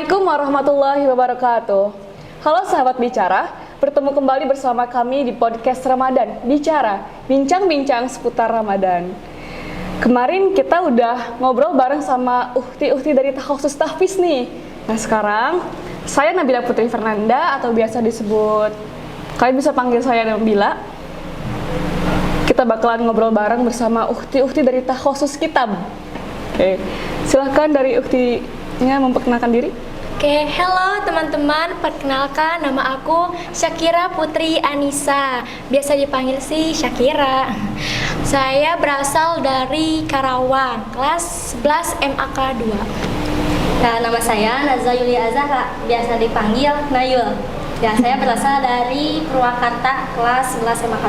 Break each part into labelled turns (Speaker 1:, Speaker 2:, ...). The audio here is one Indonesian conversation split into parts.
Speaker 1: Assalamualaikum warahmatullahi wabarakatuh. Halo sahabat bicara, bertemu kembali bersama kami di podcast Ramadan Bicara, bincang-bincang seputar Ramadan. Kemarin kita udah ngobrol bareng sama uhti-uhti dari Takhusus Tahfiz nih. Nah sekarang, saya Nabila Putri Fernanda atau biasa disebut, kalian bisa panggil saya Nabila. Kita bakalan ngobrol bareng bersama uhti-uhti dari Takhusus Kitab. Oke, silahkan dari uhtinya memperkenalkan diri.
Speaker 2: Oke, hello teman-teman, perkenalkan nama aku Syakira Putri Anissa, biasa dipanggil si Syakira. Saya berasal dari Karawang, kelas 11 MAK 2.
Speaker 3: Nah, nama saya Nazza Yulia Azhara, biasa dipanggil Nayul. Ya, saya berasal dari Purwakarta, kelas 11 MAK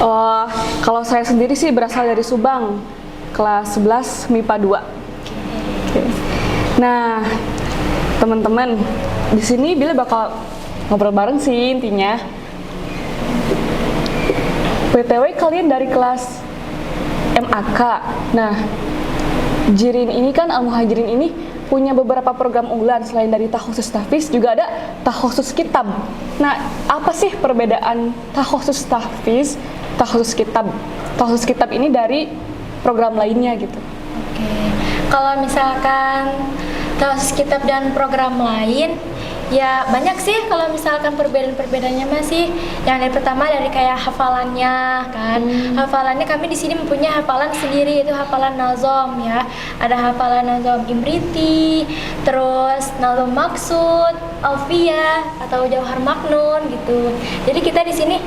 Speaker 3: 2.
Speaker 1: Kalau saya sendiri sih berasal dari Subang, kelas 11 MIPA 2. Oke. Nah, teman-teman, di sini Bila bakal ngobrol bareng sih intinya. BTW kalian dari kelas MAK. Nah, Jirin ini kan Al-Muhajirin ini punya beberapa program unggulan. Selain dari Takhusus Tahfiz juga ada Takhusus Kitab. Nah, apa sih perbedaan Takhusus Tahfiz, Takhusus Kitab? Takhusus Kitab ini dari program lainnya gitu.
Speaker 2: Oke, kalau misalkan Takhusus Kitab dan program lain, ya banyak sih kalau misalkan perbedaan-perbedaannya masih. Yang dari pertama dari kayak hafalannya kan. Hafalannya kami di sini mempunyai hafalan sendiri, itu hafalan nazom ya. Ada hafalan nazom Imriti, terus nazom maksud, alfiyah atau jauhar maknun gitu. Jadi kita di sini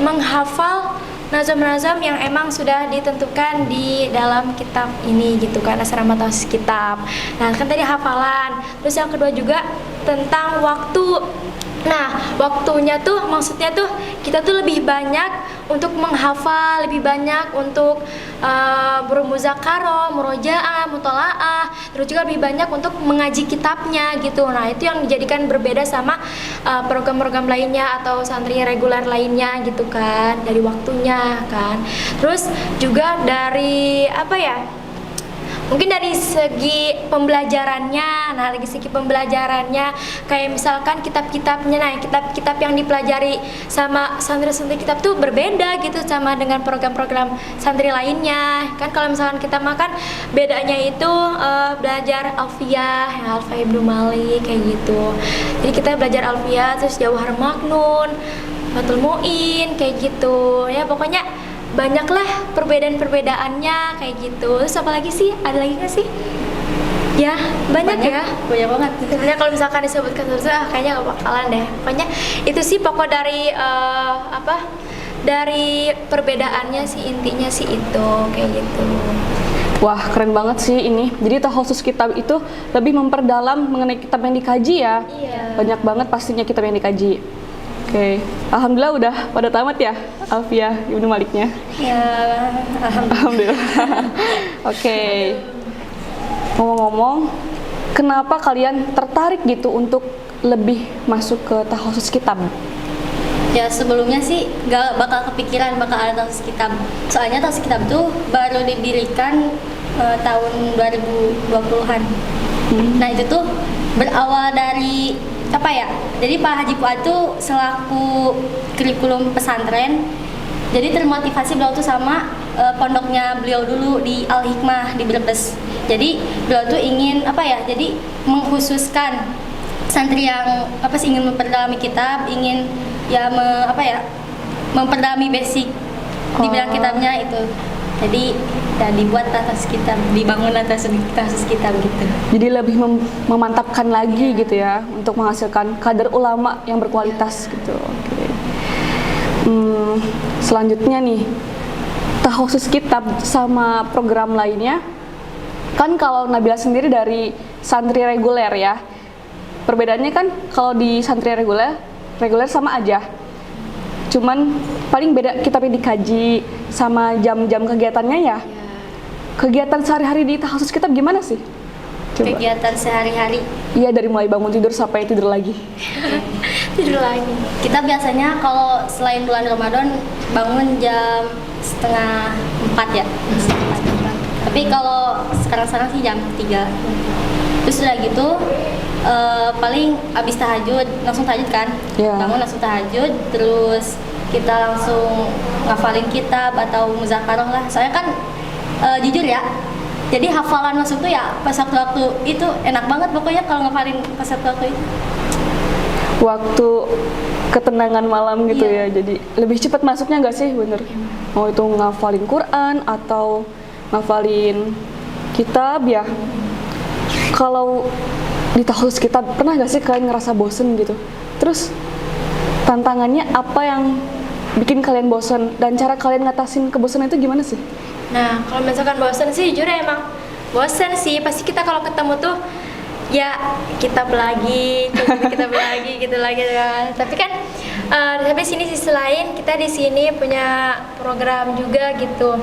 Speaker 2: menghafal nazam-nazam yang emang sudah ditentukan di dalam kitab ini gitu kan, asrama Takhusus Kitab. Nah kan tadi hafalan, terus yang kedua juga tentang waktu. Nah waktunya tuh maksudnya tuh kita tuh lebih banyak untuk menghafal, lebih banyak untuk bermuzakarah, murojaah, mutolaah, terus juga lebih banyak untuk mengaji kitabnya gitu. Nah itu yang dijadikan berbeda sama program-program lainnya atau santri reguler lainnya gitu kan, dari waktunya kan. Terus juga dari mungkin dari segi pembelajarannya. Nah, dari segi pembelajarannya kayak misalkan kitab-kitabnya, nah kitab-kitab yang dipelajari sama santri-santri kitab tuh berbeda gitu sama dengan program-program santri lainnya. Kan kalau misalkan kita makan bedanya itu belajar alfiyah, Alfa Ibnu Malik kayak gitu. Jadi kita belajar alfiyah, terus jauhar maknun, Fathul Muin kayak gitu. Ya pokoknya banyaklah perbedaan-perbedaannya kayak gitu. Terus apa lagi sih? Ada lagi nggak sih? Ya banyak ya.
Speaker 3: Banyak banget.
Speaker 2: Sebenarnya kalau misalkan disebutkan terus, kayaknya nggak bakalan deh. Pokoknya itu sih pokok dari dari perbedaannya sih, intinya sih itu kayak gitu.
Speaker 1: Wah, keren banget sih ini. Jadi Takhusus Kitab itu lebih memperdalam mengenai kitab yang dikaji ya.
Speaker 2: Iya.
Speaker 1: Banyak banget pastinya kitab yang dikaji. Oke, alhamdulillah udah pada tamat ya Alfiyah Ibnu Maliknya.
Speaker 3: Ya,
Speaker 1: Alhamdulillah. Oke. Ngomong-ngomong, kenapa kalian tertarik gitu untuk lebih masuk ke Takhusus Kitab?
Speaker 3: ya sebelumnya sih gak bakal kepikiran bakal ada Takhusus Kitab. Soalnya Takhusus Kitab tuh baru didirikan tahun 2020-an. Nah itu tuh berawal dari jadi Pak Haji Fuad tuh selaku kurikulum pesantren, jadi termotivasi beliau tuh sama pondoknya beliau dulu di Al Hikmah di Brebes. Jadi beliau tuh ingin jadi mengkhususkan santri yang ingin memperdalami kitab, ingin memperdalami basic di bidang kitabnya itu. Jadi dibuat Takhusus Kitab, dibangun Takhusus Kitab gitu.
Speaker 1: Jadi lebih memantapkan lagi gitu ya untuk menghasilkan kader ulama yang berkualitas gitu. Oke. Selanjutnya nih, Takhusus Kitab sama program lainnya. Kan kalau Nabila sendiri dari santri reguler ya. Perbedaannya kan kalau di santri reguler sama aja. Cuman paling beda kitab yang dikaji sama jam-jam kegiatannya ya. Kegiatan sehari-hari di Takhusus Kitab gimana sih? Coba.
Speaker 3: Kegiatan sehari-hari?
Speaker 1: Iya, dari mulai bangun tidur sampai tidur lagi.
Speaker 2: Tidur lagi.
Speaker 3: Kita biasanya kalau selain bulan Ramadan bangun jam 3:30 ya. Tapi kalau sekarang sih jam 3. Terus udah gitu paling abis tahajud, langsung tahajud kan?
Speaker 1: Iya.
Speaker 3: Bangun langsung tahajud, terus kita langsung ngafalin kitab atau muzakarah lah. Soalnya kan jujur ya, jadi hafalan masuk tuh ya pas waktu itu enak banget pokoknya kalau ngafalin pas waktu itu.
Speaker 1: Waktu ketenangan malam gitu
Speaker 3: Iya.
Speaker 1: ya, jadi lebih cepat masuknya nggak sih, bener? Mau itu ngafalin Quran atau ngafalin kitab ya. Kalau di tahus kitab, pernah nggak sih kalian ngerasa bosen gitu? Terus tantangannya apa yang bikin kalian bosen, dan cara kalian ngatasin kebosanan itu gimana sih?
Speaker 2: Nah, kalau misalkan bosen sih jujur emang bosen sih. Pasti kita kalau ketemu tuh ya kitab lagi, kitab lagi gitu lagi kan. Tapi kan tapi sisi lain kita di sini punya program juga gitu.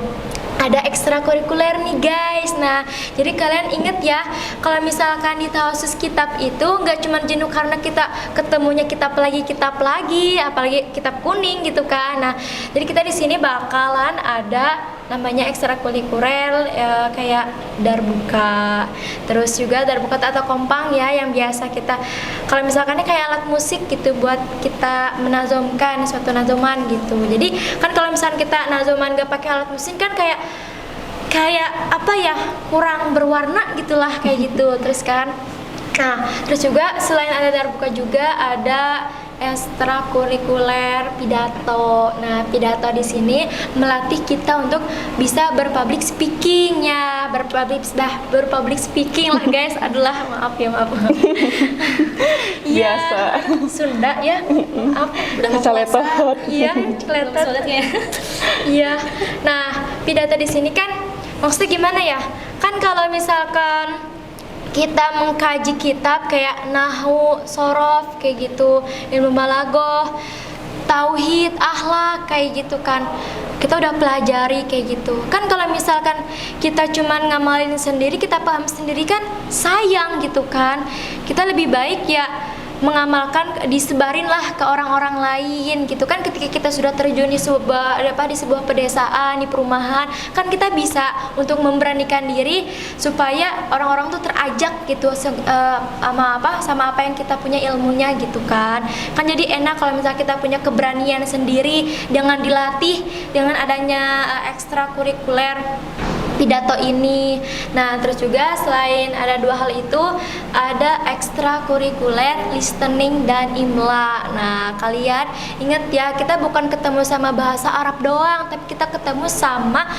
Speaker 2: Ada ekstrakurikuler nih guys. Nah, jadi kalian inget ya, kalau misalkan di Tawasus Kitab itu nggak cuma jenuh karena kita ketemunya kitab lagi, apalagi kitab kuning gitu kan. Nah, jadi kita di sini bakalan ada namanya ekstrakurikuler kayak darbuka, terus juga darbuka atau kompang ya, yang biasa kita kalau misalkan kayak alat musik gitu buat kita menazomkan suatu nazoman gitu. Jadi kan kalau misalkan kita nazoman gak pakai alat musik kan kayak apa ya, kurang berwarna gitulah kayak gitu. Terus kan terus juga selain ada darbuka juga ada ekstrakurikuler pidato. Nah, pidato di sini melatih kita untuk bisa berpublic speaking ya, berpublic speaking lah guys. Adalah maaf. Iya,
Speaker 1: Biasa.
Speaker 2: Sunda ya. Maaf, udah mau
Speaker 1: Caletot.
Speaker 2: puasa. Iya, caletot.
Speaker 3: Suratnya.
Speaker 2: Iya. Nah, pidato di sini kan maksudnya gimana ya? Kan kalau misalkan kita mengkaji kitab kayak nahwu, sorof kayak gitu, ilmu balaghah, tauhid, akhlak kayak gitu kan. Kita udah pelajari kayak gitu. Kan kalau misalkan kita cuman ngamalin sendiri, kita paham sendiri kan sayang gitu kan. Kita lebih baik ya mengamalkan, disebarin lah ke orang-orang lain gitu kan. Ketika kita sudah terjun di sebuah pedesaan, di perumahan, kan kita bisa untuk memberanikan diri supaya orang-orang tuh terajak gitu sama apa yang kita punya ilmunya gitu kan. Kan jadi enak kalau misalnya kita punya keberanian sendiri dengan dilatih dengan adanya ekstrakurikuler pidato ini. Nah, terus juga selain ada dua hal itu, ada ekstrakurikuler listening dan imla. Nah, kalian ingat ya, kita bukan ketemu sama bahasa Arab doang, tapi kita ketemu sama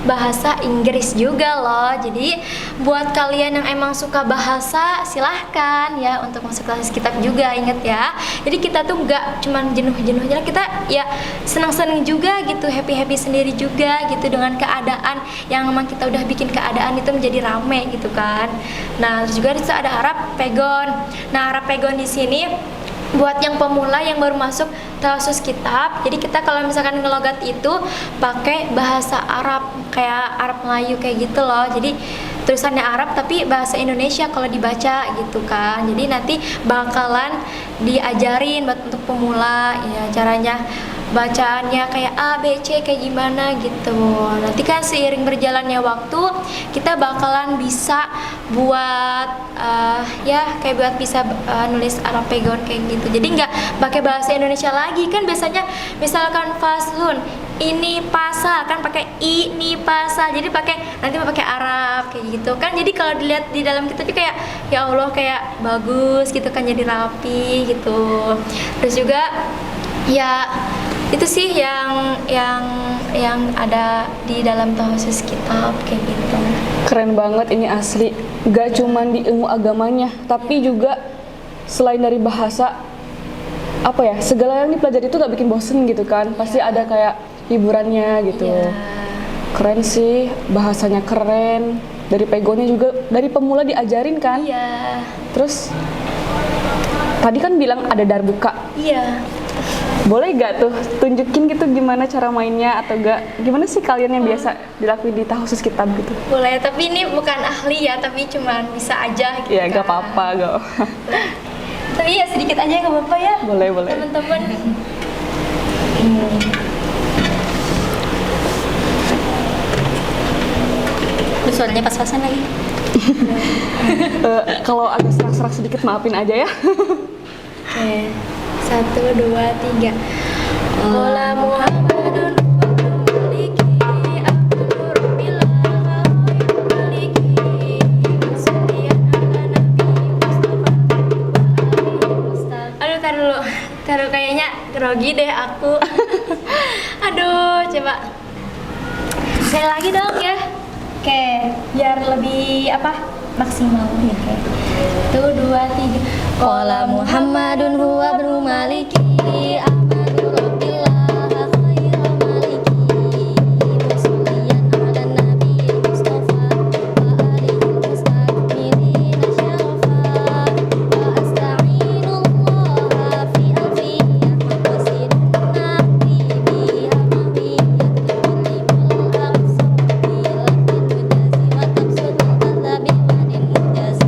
Speaker 2: bahasa Inggris juga loh. Jadi buat kalian yang emang suka bahasa, silahkan ya untuk masuk kelas kitab juga, ingat ya. Jadi kita tuh nggak cuman jenuh-jenuhnya, kita ya senang-senang juga gitu, happy-happy sendiri juga gitu dengan keadaan yang memang kita udah bikin keadaan itu menjadi rame gitu kan. Nah, terus juga itu ada Arab Pegon. Nah, Arab Pegon di sini buat yang pemula yang baru masuk Tawasus Kitab. Jadi kita kalau misalkan ngelogat itu pakai bahasa Arab, kayak Arab Melayu kayak gitu loh. Jadi tulisannya Arab tapi bahasa Indonesia kalau dibaca gitu kan. Jadi nanti bakalan diajarin buat untuk pemula ya, caranya bacaannya kayak A, B, C kayak gimana gitu. Nanti kan seiring berjalannya waktu kita bakalan bisa buat ya kayak buat bisa nulis Arab Pegon kayak gitu. Jadi nggak pakai bahasa Indonesia lagi kan. Biasanya misalkan faslun ini pasal kan pakai ini pasal, jadi nanti mau pakai Arab kayak gitu kan. Jadi kalau dilihat di dalam kitab kayak ya Allah kayak bagus gitu kan, jadi rapi gitu. Terus juga ya itu sih yang ada di dalam Tawasus Kitab kayak gitu.
Speaker 1: Keren banget ini asli. Gak cuman di ilmu agamanya, tapi juga selain dari bahasa, apa ya, segala yang dipelajari itu gak bikin bosen gitu kan. Pasti ada kayak hiburannya gitu.
Speaker 2: Iya.
Speaker 1: Keren sih, bahasanya keren. Dari pegonnya juga, dari pemula diajarin kan.
Speaker 2: Iya.
Speaker 1: Terus tadi kan bilang ada darbuka.
Speaker 2: Iya.
Speaker 1: Boleh gak tuh tunjukin gitu gimana cara mainnya, atau gak gimana sih kalian yang biasa dilakuin di Tawasus Kitab gitu?
Speaker 2: Boleh, tapi ini bukan ahli ya, tapi cuman bisa aja gitu.
Speaker 1: Ya
Speaker 2: kan.
Speaker 1: gak apa-apa gak.
Speaker 2: Tapi ya sedikit aja gak apa-apa ya.
Speaker 1: Boleh.
Speaker 2: Teman-teman.
Speaker 3: Terus suaranya pas-pasan lagi.
Speaker 1: Kalau agak serak-serak sedikit maafin aja ya.
Speaker 2: Oke, 1, 2, 3. Qala Muhammadun maliki abdur rabbil alamin maliki salliyan ala nabi Mustafa. Aduh, taruh kayaknya grogi deh aku. Aduh, coba sekali lagi dong ya. Oke, biar lebih maksimal ya. Oke. 1, 2, 3.
Speaker 3: Qala Muhammadun huwa ibnu maliki Ahmadu rabbillah khairal maliki Musalliyan ala nabi Mustafa wa alihi mustakmilina syarafa wa asta'inullaha fi alfiyah wasidun nahdi biha mawiyah tuqribul aqsam bilafin mujazi wa tabsudul qadlabi wadin mujazi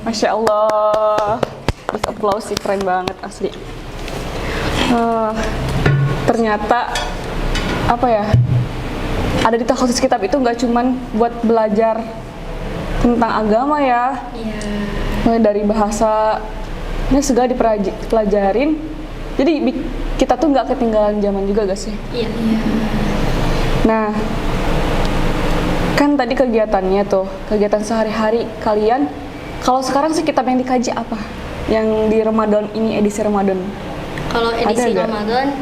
Speaker 1: Masya Allah, big applause sih, keren banget asli. Ternyata apa ya, ada di takhusus kitab itu nggak cuman buat belajar tentang agama ya, mulai dari bahasa ini segala dipelajarin. Jadi kita tuh nggak ketinggalan zaman juga gak sih?
Speaker 3: Iya.
Speaker 1: Nah, kan tadi kegiatannya tuh, kegiatan sehari-hari kalian. Kalau sekarang sih kitab yang dikaji apa? Yang di Ramadan ini, edisi Ramadan?
Speaker 3: Kalau edisi
Speaker 1: Ada nggak?
Speaker 3: Ramadan,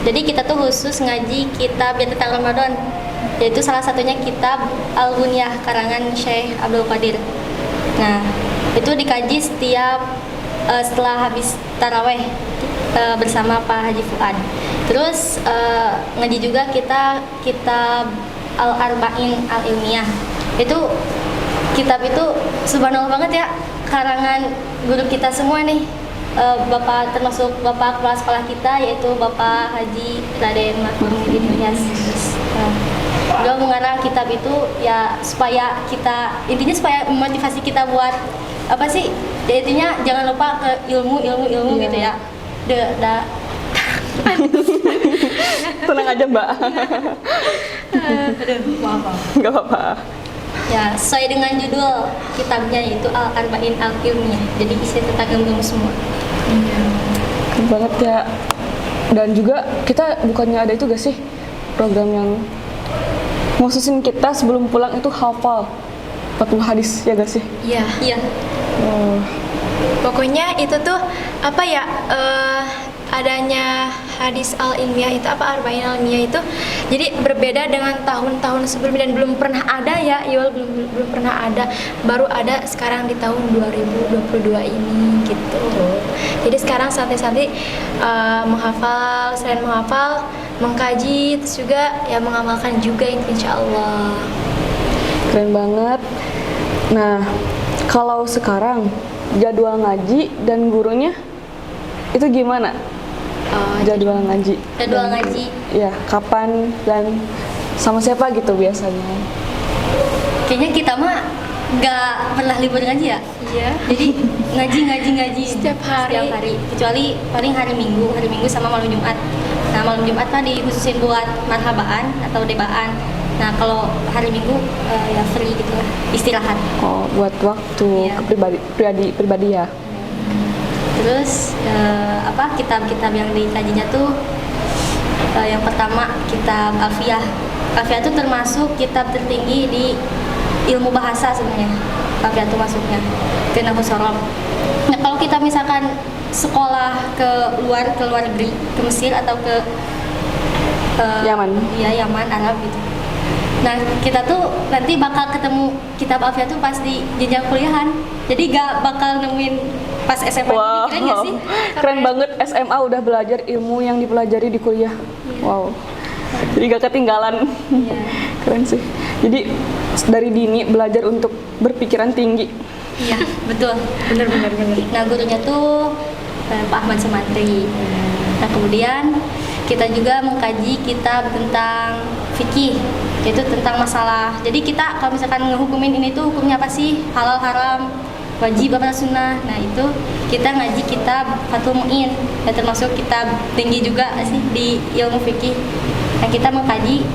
Speaker 3: jadi kita tuh khusus ngaji kitab yang tentang Ramadan, yaitu salah satunya kitab Al-Bunyah karangan Syekh Abdul Qadir. Nah, itu dikaji setiap setelah habis taraweh bersama Pak Haji Fuad. Terus ngaji juga kita kitab Al-Arba'in Al-Ilmiyah. Itu kitab itu subhanallah banget ya, karangan guru kita semua nih, bapak termasuk bapak kepala sekolah kita yaitu Bapak Haji Raden Mahmudin Ilyas. Beliau mengarang kitab itu ya supaya kita, intinya supaya memotivasi kita buat apa sih? Ya intinya jangan lupa ke ilmu gitu ya.
Speaker 1: Tenang aja Mbak. Nggak apa-apa.
Speaker 3: Ya, sesuai dengan judul kitabnya yaitu Al-Arba'in Al-Ilmiyah. Jadi isi tentang ilmu semua.
Speaker 1: Keren banget ya. Dan juga kita bukannya ada itu gak sih, program yang khususin kita sebelum pulang itu hafal 40 hadis ya gak sih?
Speaker 2: Iya.
Speaker 3: Iya.
Speaker 1: Oh.
Speaker 2: Pokoknya itu tuh apa ya, adanya hadis al-ilmiyah itu Arba'in al-ilmiyah itu jadi berbeda dengan tahun-tahun sebelumnya dan belum pernah ada ya, belum pernah ada, baru ada sekarang di tahun 2022 ini gitu. Jadi sekarang santai-santai menghafal, selain menghafal, mengkaji, terus juga ya mengamalkan juga insya Allah.
Speaker 1: Keren banget. Nah, kalau sekarang jadwal ngaji dan gurunya itu gimana? Jadwal ngaji.
Speaker 3: Jadwal ngaji.
Speaker 1: Ya, kapan dan sama siapa gitu biasanya?
Speaker 3: Kayaknya kita mah nggak pernah libur ngaji ya.
Speaker 2: Iya.
Speaker 3: Jadi ngaji
Speaker 2: Setiap hari.
Speaker 3: Kecuali paling hari Minggu sama malam Jumat. Nah, malam Jumat mah dikhususin buat marhabaan atau debaan. Nah, kalau hari Minggu ya free gitu lah, istirahat.
Speaker 1: Oh, buat waktu
Speaker 3: Iya.
Speaker 1: pribadi ya.
Speaker 3: Terus kitab-kitab yang dikajinya tuh yang pertama kitab Alfiyah. Alfiyah itu termasuk kitab tertinggi di ilmu bahasa sebenarnya. Alfiyah itu masuknya ke nahwu sorof. Nah, kalau kita misalkan sekolah ke luar negeri, ke Mesir atau ke
Speaker 1: Yaman.
Speaker 3: Iya, Yaman, Arab gitu. Nah, kita tuh nanti bakal ketemu kitab Alfiyah tuh pas di jenjang kuliahan. Jadi gak bakal nemuin pas SMA.
Speaker 1: Wow,
Speaker 3: Keren gak sih?
Speaker 1: keren banget, SMA udah belajar ilmu yang dipelajari di kuliah. Wow, jadi gak ketinggalan.
Speaker 3: Iya.
Speaker 1: Keren sih. Jadi dari dini belajar untuk berpikiran tinggi.
Speaker 3: Iya, betul.
Speaker 2: Bener.
Speaker 3: Nah, gurunya tuh Pak Ahmad Sumantri. Nah, kemudian kita juga mengkaji kitab tentang fikih, yaitu tentang masalah. Jadi kita kalau misalkan ngehukumin ini tuh hukumnya apa sih? Halal, haram, wajib apa sunnah. Nah, itu kita ngaji kitab Fathul Mu'in, dan termasuk kitab tinggi juga sih di ilmu fikih. Nah, kita mengkaji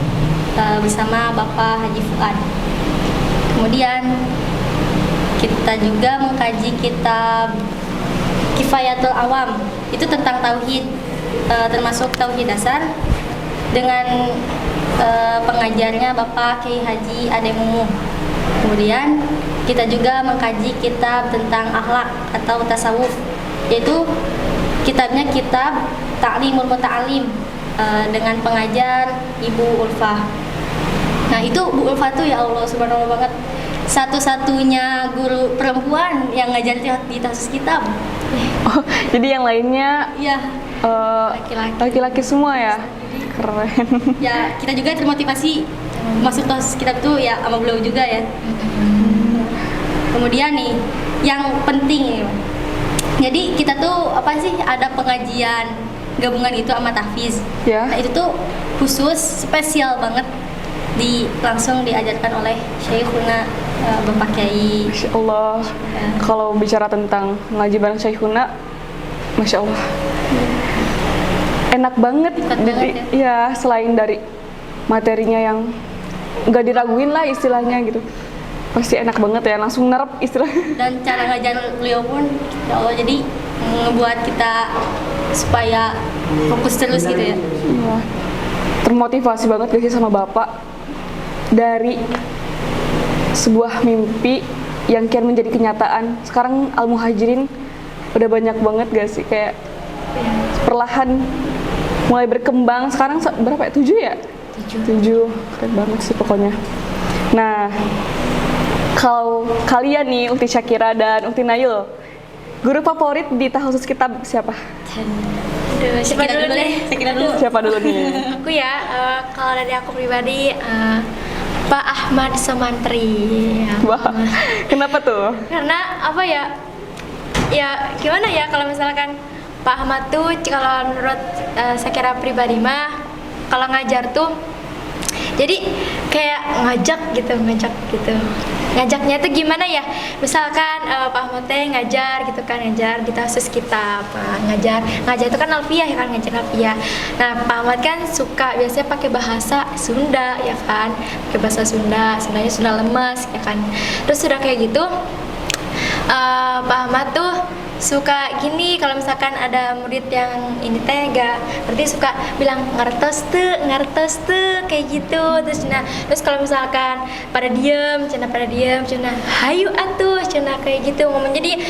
Speaker 3: bersama Bapak Haji Fuad. Kemudian kita juga mengkaji kitab Kifayatul Awam, itu tentang tauhid, termasuk tauhid dasar, dengan pengajarnya Bapak Kiai Haji Ade Mumu. Kemudian kita juga mengkaji kitab tentang akhlak atau tasawuf, yaitu kitabnya kitab Ta'limul Muta'alim, dengan pengajar Ibu Ulfah. Nah, itu Bu Ulfah tuh ya Allah subhanallah banget, satu-satunya guru perempuan yang ngajar di Tahfiz kitab.
Speaker 1: Oh, jadi yang lainnya
Speaker 3: Iya,
Speaker 1: laki-laki semua ya? Keren.
Speaker 3: ya kita juga termotivasi masuk Tahfiz kitab tuh ya sama beliau juga ya. Kemudian nih, yang penting nih, jadi kita tuh apa sih, ada pengajian gabungan itu sama tahfiz.
Speaker 1: Ya.
Speaker 3: Nah, itu tuh khusus spesial banget langsung diajarkan oleh Syekhuna Bapak Kiai.
Speaker 1: Masya Allah. Kalau bicara tentang ngaji bareng Syekhuna, Masya Allah. Enak banget. Jadi ya selain dari materinya yang nggak diraguin lah istilahnya gitu, pasti enak banget ya, langsung nerep istilahnya.
Speaker 3: Dan cara ngajar beliau pun ya Allah, jadi ngebuat kita supaya fokus terus gitu ya.
Speaker 1: Iya. Termotivasi banget gak sih sama Bapak, dari sebuah mimpi yang kian menjadi kenyataan. Sekarang Al-Muhajirin udah banyak banget gak sih, kayak perlahan mulai berkembang. Sekarang berapa ya? 7 ya? 7. Keren banget sih pokoknya. Nah, kalau kalian nih, Ukti Syakira dan Ukti Nayul, guru favorit di Tahfiz kitab siapa?
Speaker 2: Aduh, siapa dulu nih?
Speaker 1: Siapa dulu nih?
Speaker 2: Aku ya, kalau dari aku pribadi Pak Ahmad Sumantri.
Speaker 1: Wah, kenapa tuh?
Speaker 2: Karena apa ya? Ya gimana ya, kalau misalkan Pak Ahmad tuh kalau menurut Syakira pribadi mah kalau ngajar tuh jadi kayak ngajak gitu. Ngajaknya tuh gimana ya? Misalkan Pak Ahmad teh ngajar gitu kan, ngajar di Tahfiz kitab. Ngajar itu kan alfiah ya kan, ngajar alfiah. Nah, Pak Ahmad kan suka biasanya pakai bahasa Sunda ya kan. Pakai bahasa Sunda, Sundanya Sunda lemes ya kan. Terus sudah kayak gitu Pak Ahmad tuh suka gini, kalau misalkan ada murid yang ini teh gak berarti suka bilang ngertos tuh kayak gitu. Terus kalau misalkan pada diem cina hayu atuh cina kayak gitu ngomong, jadi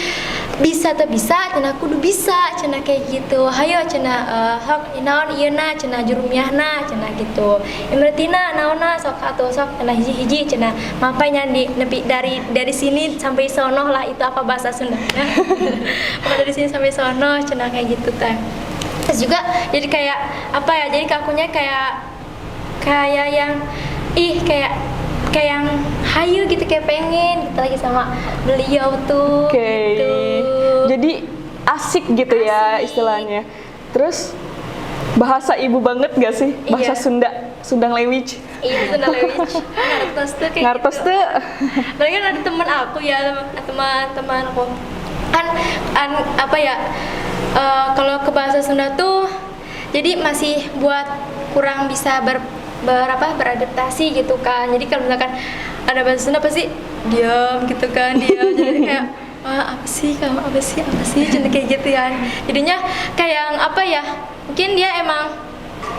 Speaker 2: bisa cina kudu bisa cina kayak gitu, hayo cina hok naon ieu na cina jurumiahna cina gitu, imretina naonna sok atuh sok cina hiji cina mapanya di nepi dari sini sampai sono lah, itu apa bahasa Sunda pokoknya dari sini sampai sono cina kayak gitu teh. Terus juga jadi kayak apa ya, jadi kakunya kayak yang kayak yang hayu gitu, kayak pengen gitu lagi sama beliau tuh.
Speaker 1: Oke.
Speaker 2: Gitu.
Speaker 1: Jadi asik gitu ya istilahnya. Terus bahasa ibu banget gak sih? Bahasa
Speaker 2: Iya.
Speaker 1: Sundang Lewij.
Speaker 2: Iya, Sunda Lewij. Ngartos tuh kayak
Speaker 1: Ngartos
Speaker 2: gitu.
Speaker 1: tuh.
Speaker 2: Mereka kan ada teman aku ya, teman aku kan apa ya, kalau ke bahasa Sunda tuh jadi masih buat kurang bisa beradaptasi gitu kan. Jadi kalau misalkan ada bahasa Sunda pasti diam gitu kan, jadi kayak apa sih jadi kayak gitu ya. Jadinya kayak apa ya, mungkin dia emang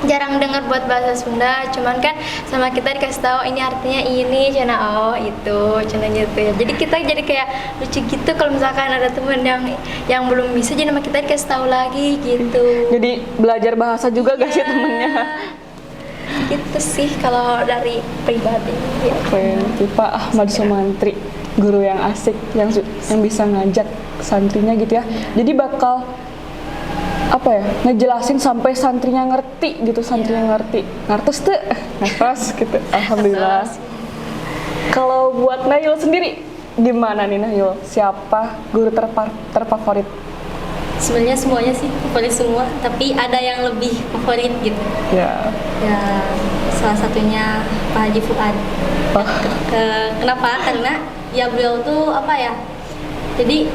Speaker 2: jarang dengar buat bahasa Sunda, cuman kan sama kita dikasih tahu ini artinya ini, cina itu cina gitu ya. Jadi kita jadi kayak lucu gitu kalau misalkan ada teman yang belum bisa, jadi sama kita dikasih tahu lagi gitu.
Speaker 1: Jadi belajar bahasa juga gak sih
Speaker 2: Iya.
Speaker 1: temennya?
Speaker 2: Gitu sih kalau dari pribadi ya.
Speaker 1: Keren, Pak Ahmad Sumantri, guru yang asik, yang bisa ngajak santrinya gitu ya. Jadi bakal apa ya, ngejelasin sampai santrinya ngerti gitu, ngertos tuh, ngertos gitu. Alhamdulillah. Kalau buat Nahil sendiri, gimana nih Nahil? Siapa guru terfavorit?
Speaker 3: Sebenarnya semuanya sih favorit semua, tapi ada yang lebih favorit gitu.
Speaker 1: Ya.
Speaker 3: Ya, salah satunya Pak Haji Fuad.
Speaker 1: Oh.
Speaker 3: Kenapa? Karena ya beliau tuh apa ya? Jadi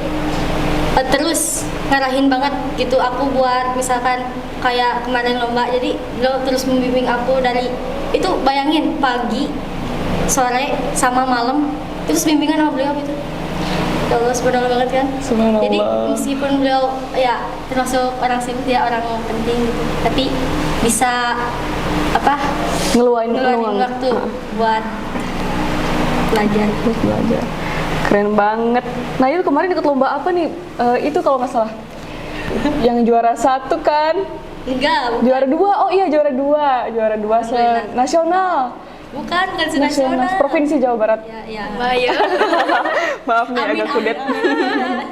Speaker 3: terus ngarahin banget gitu aku buat misalkan kayak kemarin lomba. Jadi beliau terus membimbing aku dari itu, bayangin pagi, sore sama malam itu bimbingan sama beliau gitu. Ya Allah, subhanallah banget kan.
Speaker 1: Subhanallah.
Speaker 3: Jadi meskipun beliau ya termasuk orang sibuk, dia orang penting gitu, tapi bisa apa
Speaker 1: Ngeluarin
Speaker 3: waktu buat belajar.
Speaker 1: Terus belajar. Keren banget. Nahil kemarin ikut lomba apa nih? Itu kalau nggak salah. Yang juara 1 kan?
Speaker 3: Enggak,
Speaker 1: Juara 2. Oh iya, juara 2 nasional.
Speaker 3: bukan nasional.
Speaker 1: Provinsi Jawa Barat.
Speaker 3: Ya.
Speaker 2: Bahaya.
Speaker 1: Maaf nih agak kudet.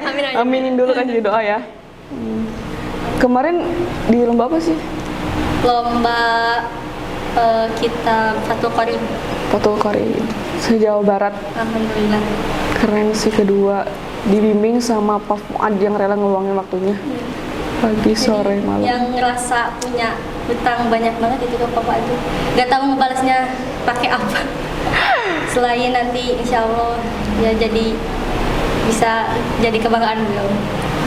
Speaker 2: Amin.
Speaker 1: Aminin dulu kan jadi doa ya. Kemarin di lomba apa sih?
Speaker 3: Lomba kita Fatul Qorib.
Speaker 1: Fatul Qorib se-Jawa Barat.
Speaker 3: Alhamdulillah.
Speaker 1: Keren sih, kedua dibimbing sama Pak Fuad yang rela ngeluangin waktunya. Pagi, sore, malam.
Speaker 3: Yang ngerasa punya hutang banyak banget itu ke Bapak itu. Gak tahu ngebalasnya pakai apa. Selain nanti insya Allah ya jadi bisa jadi kebanggaan beliau.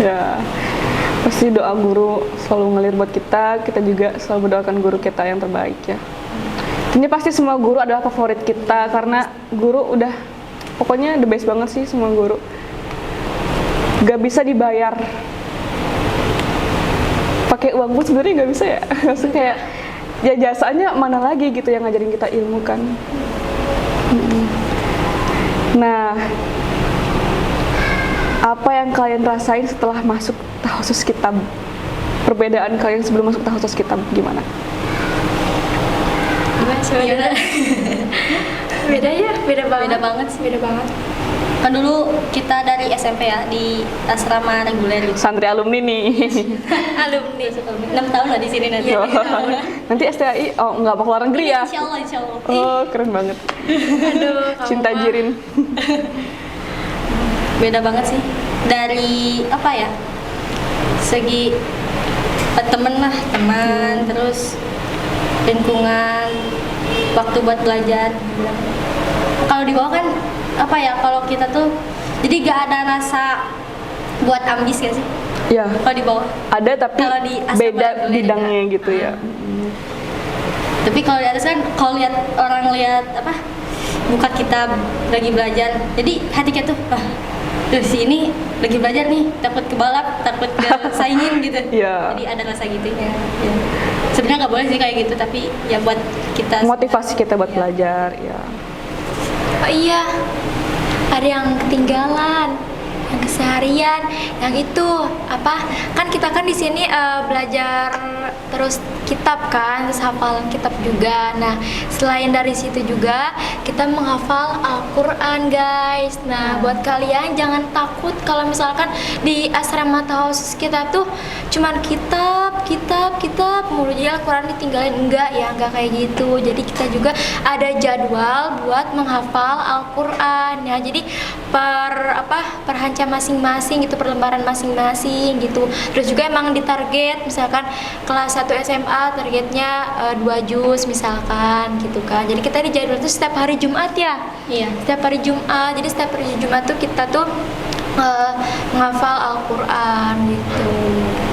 Speaker 1: Ya, pasti doa guru selalu ngalir buat kita juga selalu mendoakan guru kita yang terbaik ya. Ini pasti semua guru adalah favorit kita karena guru udah pokoknya the best banget sih, semua guru. Gak bisa dibayar pakai uang pun sebenarnya nggak bisa ya. Maksudnya kayak ya jasanya mana lagi gitu yang ngajarin kita ilmu kan. Nah, apa yang kalian rasain setelah masuk Tahusus Kitab? Perbedaan kalian sebelum masuk Tahusus Kitab gimana?
Speaker 3: Gimana?
Speaker 2: Beda ya, beda banget.
Speaker 3: Beda banget sih.
Speaker 2: Beda banget.
Speaker 3: Kan dulu kita dari SMP ya di asrama reguler gitu.
Speaker 1: Santri alumni nih.
Speaker 2: Alumni.
Speaker 3: 6 tahun lah di sini nanti.
Speaker 1: Oh, nanti STAI, oh nggak mau keluar negeri ya?
Speaker 3: Insya Allah.
Speaker 1: Oh, keren banget.
Speaker 2: Aduh, kamu
Speaker 1: Cinta
Speaker 2: mah.
Speaker 1: Jirin.
Speaker 3: Beda banget sih. Dari apa ya? Segi temen, terus lingkungan, waktu buat belajar. Kalau di bawah kan apa ya, kalau kita tuh jadi gak ada rasa buat ambis gak sih?
Speaker 1: Ya,
Speaker 3: Kalau di bawah.
Speaker 1: ada tapi
Speaker 3: Kalau di asrama
Speaker 1: beda
Speaker 3: reguler
Speaker 1: bidangnya
Speaker 3: kan?
Speaker 1: gitu ya.
Speaker 3: Tapi kalau di atas kan kalau lihat orang lihat apa buka kitab lagi belajar, jadi hati kita tuh di sini lagi belajar nih, takut kebalap, takut saingin gitu.
Speaker 1: Iya.
Speaker 3: Jadi ada rasa gitu ya. Sebenarnya nggak boleh sih kayak gitu, tapi ya buat kita
Speaker 1: Motivasi kita buat
Speaker 3: Iya.
Speaker 1: belajar ya.
Speaker 2: Oh iya, ada yang ketinggalan, yang keseharian, yang itu apa? Kan kita kan di sini belajar terus kitab kan, terus hafalan kitab juga. Nah, selain dari situ juga kita menghafal Al-Quran guys. Nah, buat kalian jangan takut kalau misalkan di asrama Tahusus kita tuh cuman kitab mulu, jadi Al-Quran ditinggalin, enggak kayak gitu. Jadi kita juga ada jadwal buat menghafal Al-Quran ya. Jadi per hancam masing-masing gitu, per lembaran masing-masing gitu. Terus juga emang ditarget misalkan kelas 1 SMA targetnya 2 juz misalkan gitu kan. Jadi kita di jadwal itu setiap hari Jumat ya.
Speaker 3: Iya.
Speaker 2: Setiap hari Jumat. Jadi setiap hari Jumat tuh kita tuh menghafal Al-Quran gitu.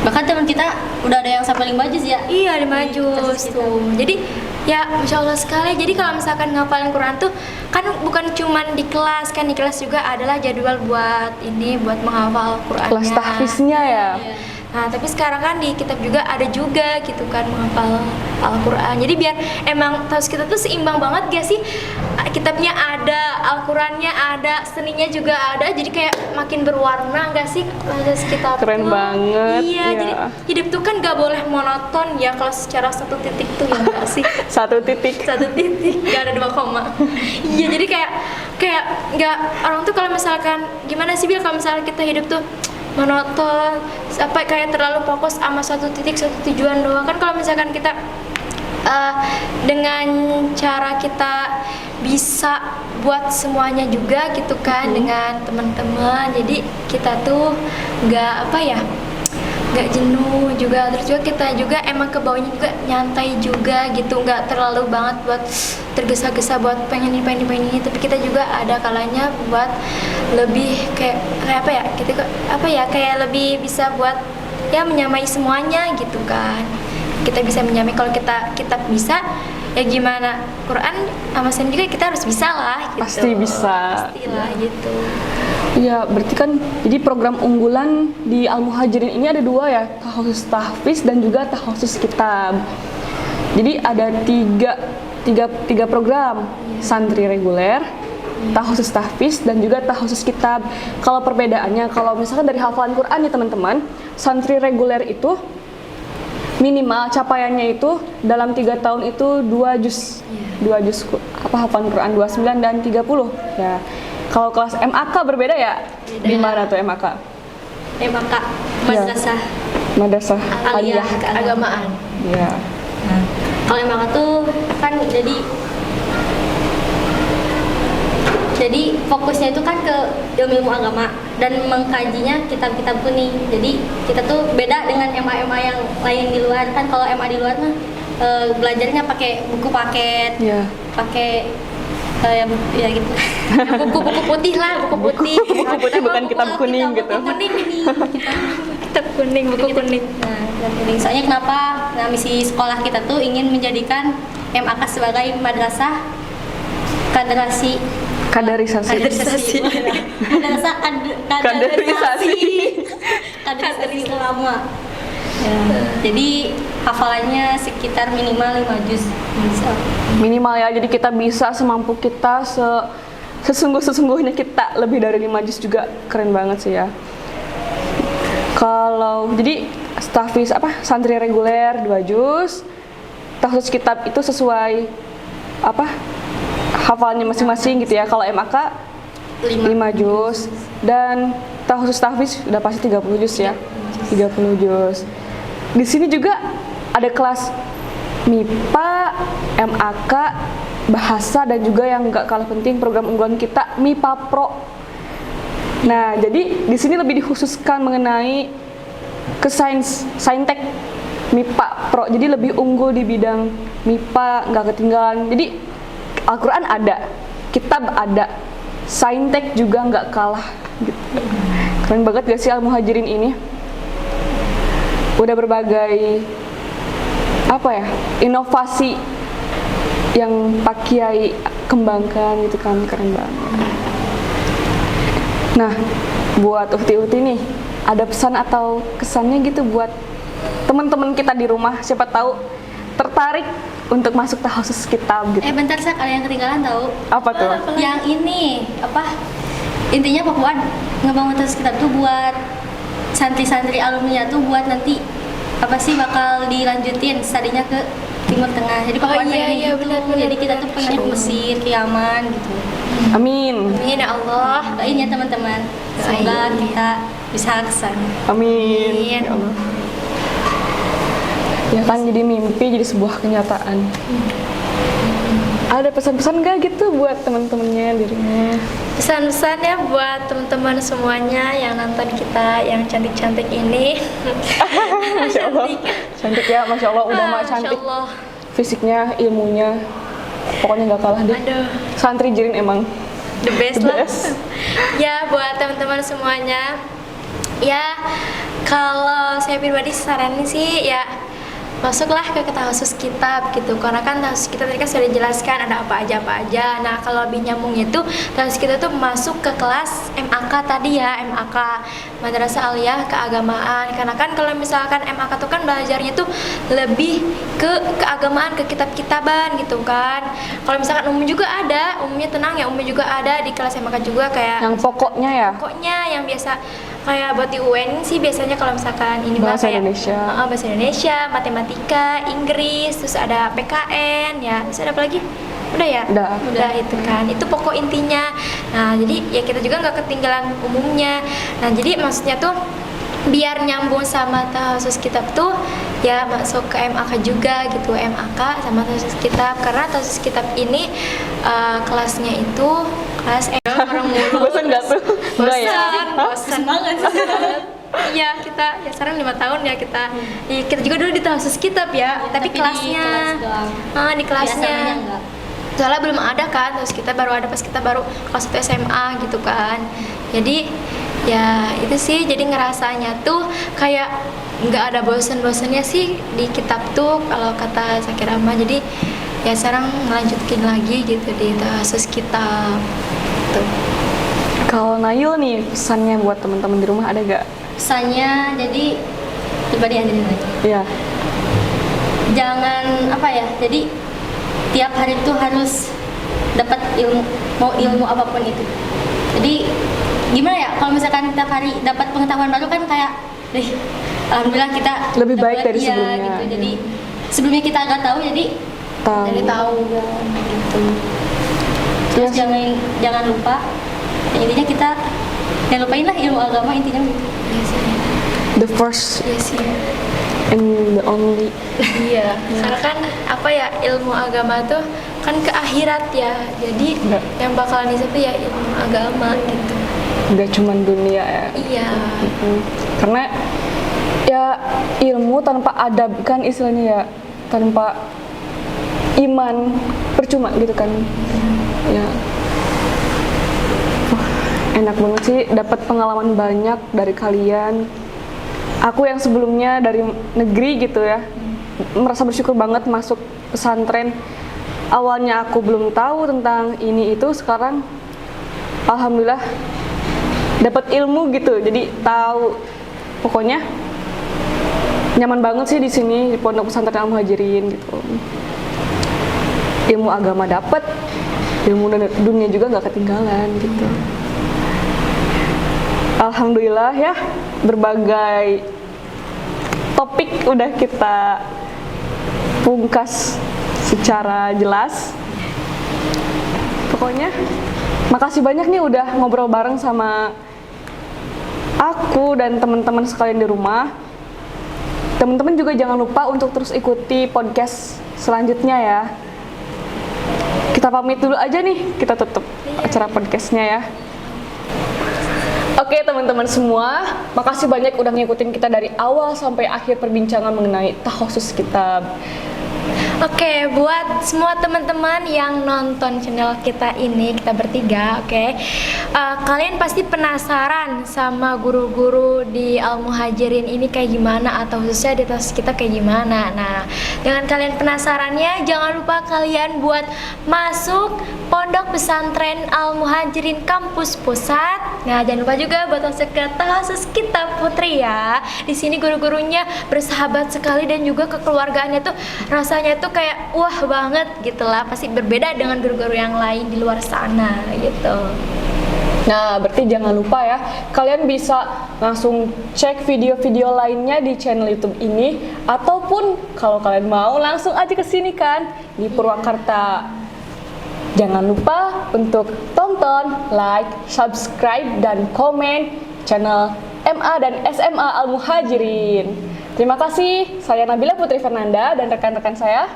Speaker 3: Bahkan teman kita udah ada yang sampai 5 juz ya.
Speaker 2: Iya, 5
Speaker 3: Di
Speaker 2: juz
Speaker 3: Tahusus kita.
Speaker 2: tuh. Jadi ya Masya Allah sekali. Jadi kalau misalkan ngapalin Quran tuh kan bukan cuman di kelas, kan di kelas juga adalah jadwal buat menghafal Qurannya.
Speaker 1: Kelas tahfiznya ya.
Speaker 3: Iya.
Speaker 2: Nah, tapi sekarang kan di kitab juga ada juga gitu kan menghafal Al-Quran. Jadi biar emang Tahusus kita tuh seimbang banget gak sih? Kitabnya ada, Al-Qurannya ada, seninya juga ada. Jadi kayak makin berwarna gak sih Tahusus kita
Speaker 1: Keren
Speaker 2: tuh?
Speaker 1: banget,
Speaker 2: Iya,
Speaker 1: ya.
Speaker 2: jadi hidup tuh kan gak boleh monoton ya kalau secara satu titik tuh ya gak sih?
Speaker 1: 1 titik.
Speaker 2: Satu titik, gak ada 2 koma. Iya, jadi kayak nggak, orang tuh kalau misalkan gimana sih Bil, kalau misalkan kita hidup tuh monoton, apa kayak terlalu fokus sama satu titik, satu tujuan doang. Kan kalau misalkan kita dengan cara kita bisa buat semuanya juga gitu kan dengan teman-teman. Jadi kita tuh nggak jenuh juga, terus juga kita juga emang kebawahnya juga nyantai juga gitu, nggak terlalu banget buat tergesa-gesa buat pengen ini, tapi kita juga ada kalanya buat lebih kayak kayak lebih bisa buat ya menyamai semuanya gitu kan. Kita bisa menyamai, kalau kita bisa ya gimana Quran sama Sen juga kita harus bisa lah gitu.
Speaker 1: Pasti bisa.
Speaker 2: Pastilah gitu.
Speaker 1: Iya, berarti kan jadi program unggulan di Al-Muhajirin ini ada 2 ya, Tahfiz Tahfiz dan juga Tahfiz Kitab. Jadi ada tiga program, santri reguler, Tahfiz Tahfiz dan juga Tahfiz Kitab. Kalau perbedaannya, kalau misalkan dari hafalan Quran ya teman-teman, santri reguler itu minimal capaiannya itu dalam 3 tahun itu 2 juz. 2 juz hafalan Quran 29 dan 30 ya. Kalau kelas MAK berbeda ya? Di mana tuh MAK?
Speaker 3: MAK madrasah
Speaker 1: Madrasah
Speaker 3: aliyah
Speaker 1: Aliyah.
Speaker 3: keagamaan.
Speaker 1: Ya.
Speaker 3: Nah, kalau MAK tuh kan jadi fokusnya itu kan ke ilmu agama dan mengkajinya kitab-kitab kuning. Jadi kita tuh beda dengan MA yang lain di luar. Kan kalau MA di luar mah belajarnya pakai buku paket, pakai ya gitu.
Speaker 2: Buku putih lah, buku putih.
Speaker 1: Buku putih bukan kitab kuning gitu.
Speaker 2: Buku kuning ini. Kitab kuning, buku kuning.
Speaker 3: Nah, kitab kuning. Soalnya kenapa? Nah, misi sekolah kita tuh ingin menjadikan MAK sebagai madrasah kaderisasi. Madrasah kaderisasi ulama. Ya. Jadi hafalannya sekitar minimal 5 juz.
Speaker 1: Minimal ya, jadi kita bisa semampu kita, sesungguh-sesungguhnya kita lebih dari 5 juz juga keren banget sih ya. Kalau jadi tahfiz santri reguler 2 juz, tahfiz kitab itu sesuai hafalannya masing-masing gitu ya. Kalau MAK 5 juz dan tahfiz udah pasti 30 juz ya. 30 juz. Di sini juga ada kelas MIPA, MAK, bahasa dan juga yang nggak kalah penting program unggulan kita MIPA Pro. Nah, jadi di sini lebih dikhususkan mengenai ke saintek MIPA Pro. Jadi lebih unggul di bidang MIPA, nggak ketinggalan. Jadi Al-Quran ada, kitab ada, saintek juga nggak kalah. Gitu. Keren banget gak sih Al-Muhajirin ini? Udah berbagai inovasi yang Pak Kiai kembangkan gitu kan, keren banget. Nah, buat Uhti nih, ada pesan atau kesannya gitu buat teman-teman kita di rumah, siapa tahu tertarik untuk masuk tahfiz kitab gitu.
Speaker 3: Bentar ada yang ketinggalan tahu.
Speaker 1: Apa tuh?
Speaker 3: Yang ini intinya Pak Fuad ngebangun tahfiz kitab tuh buat santri-santri alumni tuh buat nanti bakal dilanjutin studinya ke Timur Tengah. Jadi Pak Fuad pengen gitu.
Speaker 2: Benar.
Speaker 3: Jadi kita tuh pengen ke Mesir, ke Yaman gitu.
Speaker 1: Amin.
Speaker 2: Amin ya Allah.
Speaker 3: Doain ya teman-teman. Semoga kita bisa kesana.
Speaker 1: Amin. Ya Allah. Ya kan, jadi mimpi jadi sebuah kenyataan. Ada pesan-pesan gak gitu buat teman-temannya dirinya?
Speaker 2: Pesan-pesan ya buat teman-teman semuanya yang nonton kita yang cantik-cantik ini.
Speaker 1: Masya Allah, cantik ya, Masya Allah, udah mah cantik.
Speaker 2: Masya Allah.
Speaker 1: Fisiknya, ilmunya, pokoknya gak kalah deh.
Speaker 2: Aduh.
Speaker 1: Santri Jirin emang
Speaker 2: The best
Speaker 1: the
Speaker 2: lah.
Speaker 1: best.
Speaker 2: Ya buat teman-teman semuanya, ya kalau saya pribadi saranin sih ya masuklah ke tahfiz kitab gitu, karena kan tahfiz kitab tadi kan sudah dijelaskan ada apa aja. Nah kalau lebih nyambungnya itu tahfiz kitab tuh masuk ke kelas MAK tadi ya, MAK Madrasah Aliyah Keagamaan. Karena kan kalau misalkan MAK tuh kan belajarnya tuh lebih ke keagamaan, ke kitab-kitaban gitu kan. Kalau misalkan umum juga ada, umumnya tenang ya, umum juga ada di kelas MAK juga kayak
Speaker 1: Yang pokoknya ya?
Speaker 2: pokoknya yang biasa kayak buat di UN sih biasanya kalau misalkan ini
Speaker 1: Bahasa
Speaker 2: kayak
Speaker 1: Indonesia.
Speaker 2: Bahasa Indonesia, matematika, Inggris, terus ada PKN ya, terus ada apa lagi? Udah ya? Udah itu kan, itu pokok intinya. Nah jadi ya kita juga nggak ketinggalan umumnya. Nah jadi maksudnya tuh biar nyambung sama tahasus kitab tuh ya masuk ke MAK juga gitu, MAK sama tahasus kitab, karena tahasus kitab ini kelasnya itu kelas orang mulu.
Speaker 1: Bosan nggak tuh? Nggak ya?
Speaker 2: Bosan banget. Iya, kita ya sekarang 5 tahun ya kita. Ya, kita juga dulu di tahasus kitab ya, tapi kelasnya di kelasnya. Soalnya belum ada kan, terus kita baru ada pas kita baru kelas 1 SMA gitu kan. Jadi ya itu sih, jadi ngerasanya tuh kayak nggak ada bosen-bosennya sih di kitab tuh kalau kata Sakirama. Jadi ya sekarang ngelanjutin lagi gitu di tahasus kitab tuh.
Speaker 1: Kalau Nail nih, pesannya buat teman-teman di rumah ada gak?
Speaker 3: Pesannya jadi pribadi aja nih.
Speaker 1: Iya.
Speaker 3: Jangan apa ya, jadi tiap hari itu harus dapat ilmu, mau ilmu apapun itu. Jadi gimana ya, kalau misalkan tiap hari dapat pengetahuan baru kan kayak alhamdulillah kita
Speaker 1: Lebih baik
Speaker 3: dapat,
Speaker 1: dari
Speaker 3: iya,
Speaker 1: sebelumnya.
Speaker 3: gitu. Jadi sebelumnya kita nggak tahu, jadi
Speaker 1: Tahu.
Speaker 3: jadi tahu gitu. Terus
Speaker 1: Iya.
Speaker 3: jangan lupa, intinya kita jangan lupain lah ilmu agama, intinya gitu.
Speaker 1: The first
Speaker 2: Iya sih.
Speaker 1: and the only.
Speaker 2: Iya, karena kan apa ya, ilmu agama tuh kan ke akhirat ya. Jadi
Speaker 1: Nggak.
Speaker 2: yang bakalan di situ ya ilmu agama gitu.
Speaker 1: Nggak cuma dunia ya.
Speaker 2: Iya.
Speaker 1: Karena ya ilmu tanpa adab kan istilahnya ya, tanpa iman percuma gitu kan. Ya. Wah, enak banget sih dapat pengalaman banyak dari kalian. Aku yang sebelumnya dari negeri gitu ya, merasa bersyukur banget masuk pesantren. Awalnya aku belum tahu tentang ini itu, sekarang alhamdulillah dapat ilmu gitu, jadi tahu. Pokoknya nyaman banget sih di sini di Pondok Pesantren Al-Muhajirin gitu. Ilmu agama dapat, ilmu dunia juga nggak ketinggalan gitu. Alhamdulillah ya, berbagai topik udah kita pungkas secara jelas. Pokoknya makasih banyak nih udah ngobrol bareng sama aku dan teman-teman sekalian di rumah. Teman-teman juga jangan lupa untuk terus ikuti podcast selanjutnya ya. Kita pamit dulu aja nih, kita tutup acara podcastnya ya. Oke teman-teman semua, makasih banyak udah ngikutin kita dari awal sampai akhir perbincangan mengenai tahasus kitab.
Speaker 2: Oke, buat semua teman-teman yang nonton channel kita ini, kita bertiga, oke, kalian pasti penasaran sama guru-guru di Al-Muhajirin ini kayak gimana, atau khususnya di tahasus kitab kayak gimana. Nah, dengan kalian penasarannya, jangan lupa kalian buat masuk Pondok Pesantren Al-Muhajirin Kampus Pusat. Nah, jangan lupa juga buat masuk ke tahasus kitab Putri ya. Di sini guru-gurunya bersahabat sekali dan juga kekeluargaannya tuh rasanya tuh kayak wah banget gitu lah. Pasti berbeda dengan guru-guru yang lain di luar sana gitu.
Speaker 1: Nah, berarti jangan lupa ya, kalian bisa langsung cek video-video lainnya di channel YouTube ini, ataupun kalau kalian mau langsung aja ke sini kan di Purwakarta. Jangan lupa untuk tonton, like, subscribe, dan komen channel MA dan SMA Al-Muhajirin. Terima kasih, saya Nabila Putri Fernanda dan rekan-rekan saya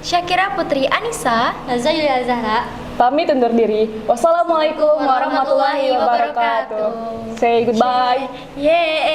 Speaker 2: Syakira Putri Anissa,
Speaker 3: Nazza Yulia Zahra.
Speaker 1: pamit undur diri. Wassalamualaikum warahmatullahi wabarakatuh. Say goodbye.
Speaker 2: Yeay.